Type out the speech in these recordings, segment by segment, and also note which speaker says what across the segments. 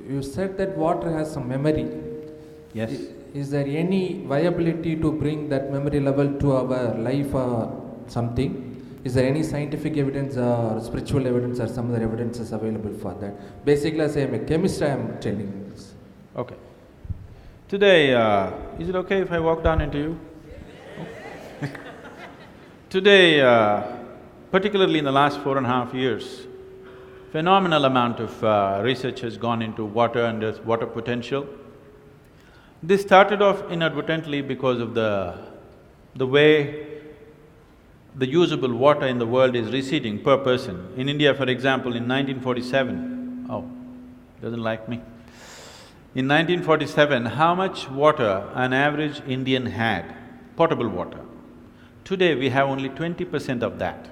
Speaker 1: you said that water has some memory.
Speaker 2: Yes.
Speaker 1: Is there any viability to bring that memory level to our life or something? Is there any scientific evidence or spiritual evidence or some other evidences available for that? Basically, as I'm a chemist, I am telling this.
Speaker 2: Okay. Today, is it okay if I walk down into you? Today, particularly in the last 4.5 years, phenomenal amount of research has gone into water and its water potential. This started off inadvertently because of the way the usable water in the world is receding per person. In India, for example, in 1947, doesn't like me. In 1947, how much water an average Indian had, potable water? Today, we have only 20% of that.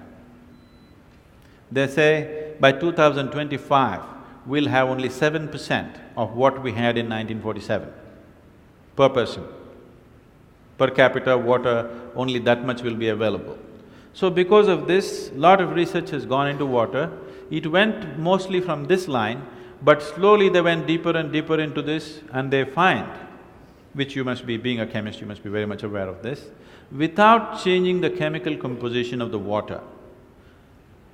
Speaker 2: They say by 2025, we'll have only 7% of what we had in 1947 per person. Per capita water, only that much will be available. So because of this, lot of research has gone into water. It went mostly from this line, but slowly they went deeper and deeper into this, and they find, which you must be… being a chemist, you must be very much aware of this, without changing the chemical composition of the water,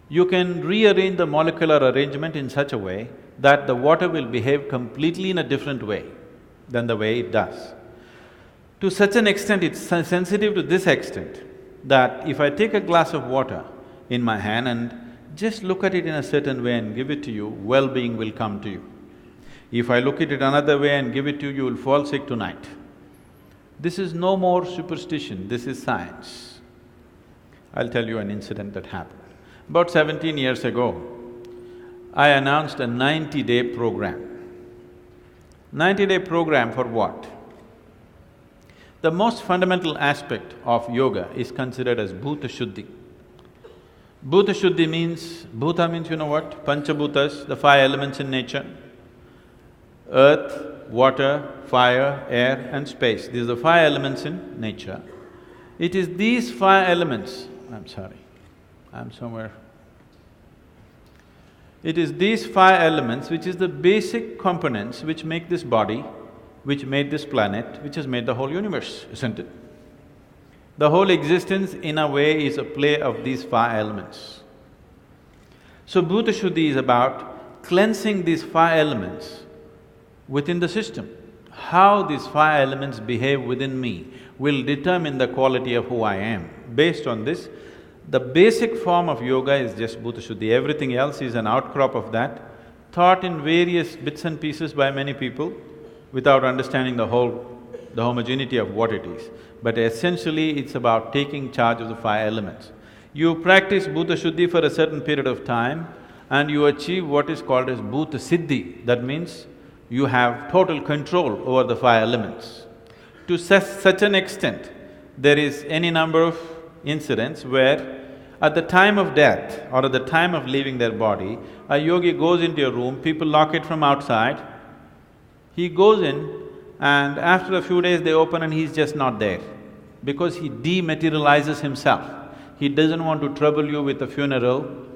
Speaker 2: you can rearrange the molecular arrangement in such a way that the water will behave completely in a different way than the way it does. To such an extent, it's sensitive to this extent that if I take a glass of water in my hand and just look at it in a certain way and give it to you, well-being will come to you. If I look at it another way and give it to you, you will fall sick tonight. This is no more superstition, this is science. I'll tell you an incident that happened. About 17 years ago, I announced a 90-day program. 90-day program for what? The most fundamental aspect of yoga is considered as bhuta shuddhi. Bhuta shuddhi means… bhuta means you know what? Panchabhutas, the five elements in nature. Earth, water, fire, air and space. These are the five elements in nature. It is these five elements… I'm sorry, I'm somewhere… It is these five elements which is the basic components which make this body, which made this planet, which has made the whole universe, isn't it? The whole existence in a way is a play of these five elements. So Bhuta Shuddhi is about cleansing these five elements within the system. How these five elements behave within me will determine the quality of who I am. Based on this, the basic form of yoga is just Bhuta Shuddhi, everything else is an outcrop of that, taught in various bits and pieces by many people without understanding the homogeneity of what it is. But essentially, it's about taking charge of the five elements. You practice Bhuta Shuddhi for a certain period of time and you achieve what is called as Bhuta Siddhi. That means you have total control over the five elements. To such an extent, there is any number of incidents where at the time of death or at the time of leaving their body, a yogi goes into a room, people lock it from outside, he goes in and after a few days they open and he's just not there because he dematerializes himself. He doesn't want to trouble you with a funeral,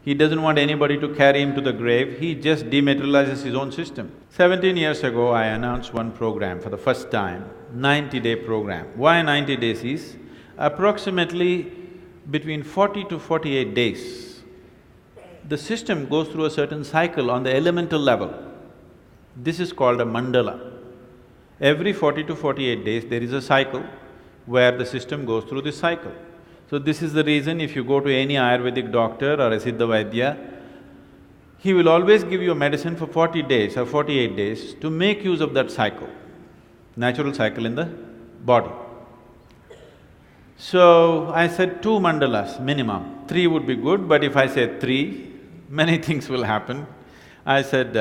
Speaker 2: he doesn't want anybody to carry him to the grave, he just dematerializes his own system. 17 years ago, I announced one program for the first time, 90-day program. Why 90 days is, approximately between 40 to 48 days, the system goes through a certain cycle on the elemental level. This is called a mandala. Every 40 to 48 days, there is a cycle where the system goes through this cycle. So this is the reason if you go to any Ayurvedic doctor or a Siddha Vaidya, he will always give you a medicine for 40 days or 48 days to make use of that cycle, natural cycle in the body. So I said 2 mandalas minimum, 3 would be good, but if I say 3, many things will happen. I said,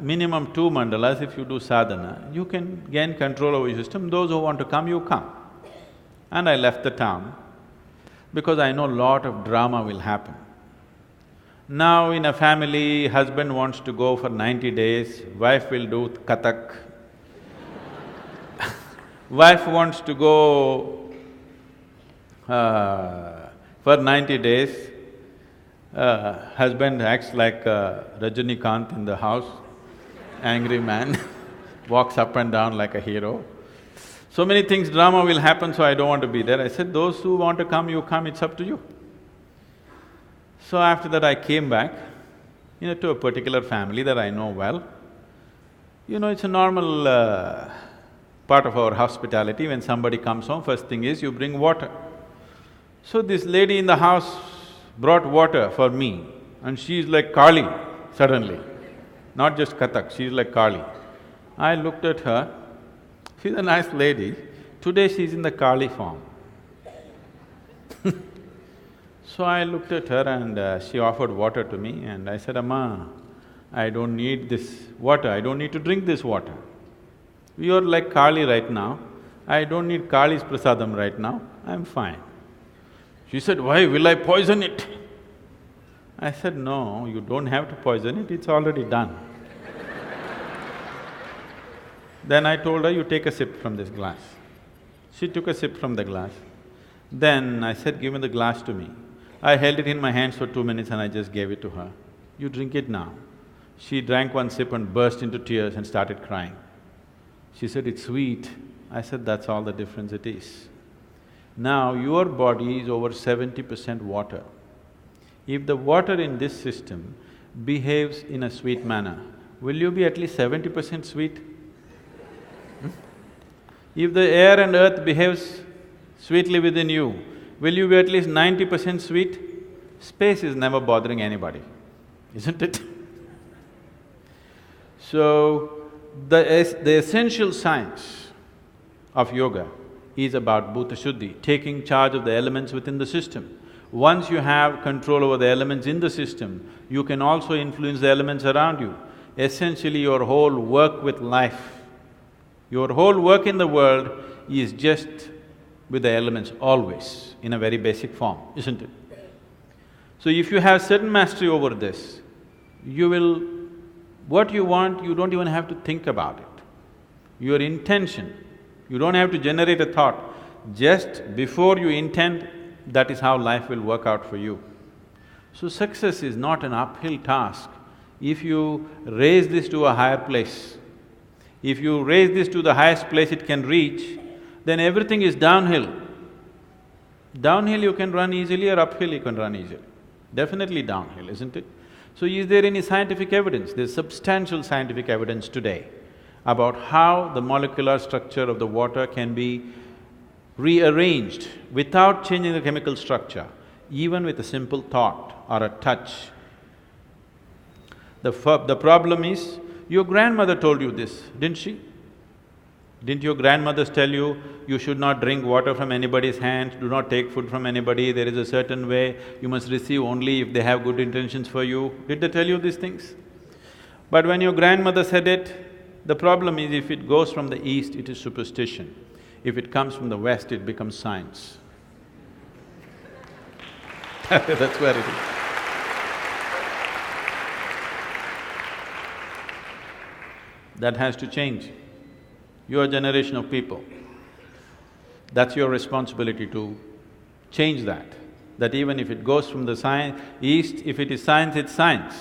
Speaker 2: minimum 2 mandalas, if you do sadhana, you can gain control over your system, those who want to come, you come. And I left the town because I know a lot of drama will happen. Now in a family, husband wants to go for 90 days, wife will do Kathak. Wife wants to go for 90 days, husband acts like Rajinikanth in the house. angry man, walks up and down like a hero. So many things, drama will happen, so I don't want to be there. I said, those who want to come, you come, it's up to you. So after that I came back, to a particular family that I know well. It's a normal part of our hospitality. When somebody comes home, first thing is you bring water. So this lady in the house brought water for me, and she's like Kali suddenly, not just Kathak, she's like Kali. I looked at her, she's a nice lady, today she's in the Kali form. So I looked at her and she offered water to me and I said, Amma, I don't need this water, I don't need to drink this water. You're like Kali right now, I don't need Kali's prasadam right now, I'm fine. She said, why, will I poison it? I said, no, you don't have to poison it, it's already done. Then I told her, you take a sip from this glass. She took a sip from the glass. Then I said, give me the glass to me. I held it in my hands for 2 minutes and I just gave it to her. You drink it now. She drank one sip and burst into tears and started crying. She said, it's sweet. I said, that's all the difference it is. Now, your body is over 70% water. If the water in this system behaves in a sweet manner, will you be at least 70% sweet? If the air and earth behaves sweetly within you, will you be at least 90% sweet? Space is never bothering anybody, isn't it? So, the essential science of yoga is about bhuta shuddhi, taking charge of the elements within the system. Once you have control over the elements in the system, you can also influence the elements around you. Essentially, your whole work with life, your whole work in the world is just with the elements always, in a very basic form, isn't it? So if you have certain mastery over this, you will… what you want, you don't even have to think about it. Your intention, you don't have to generate a thought. Just before you intend, that is how life will work out for you. So success is not an uphill task. If you raise this to a higher place, if you raise this to the highest place it can reach, then everything is downhill. Downhill you can run easily or uphill you can run easily. Definitely downhill, isn't it? So is there any scientific evidence? There's substantial scientific evidence today about how the molecular structure of the water can be rearranged without changing the chemical structure, even with a simple thought or a touch. The problem is, your grandmother told you this, didn't she? Didn't your grandmothers tell you, you should not drink water from anybody's hand, do not take food from anybody, there is a certain way, you must receive only if they have good intentions for you? Did they tell you these things? But when your grandmother said it, the problem is if it goes from the east, it is superstition. If it comes from the west, it becomes science. That's where it is. That has to change. Your generation of people, that's your responsibility to change that. That even if it goes from the east, if it is science, it's science.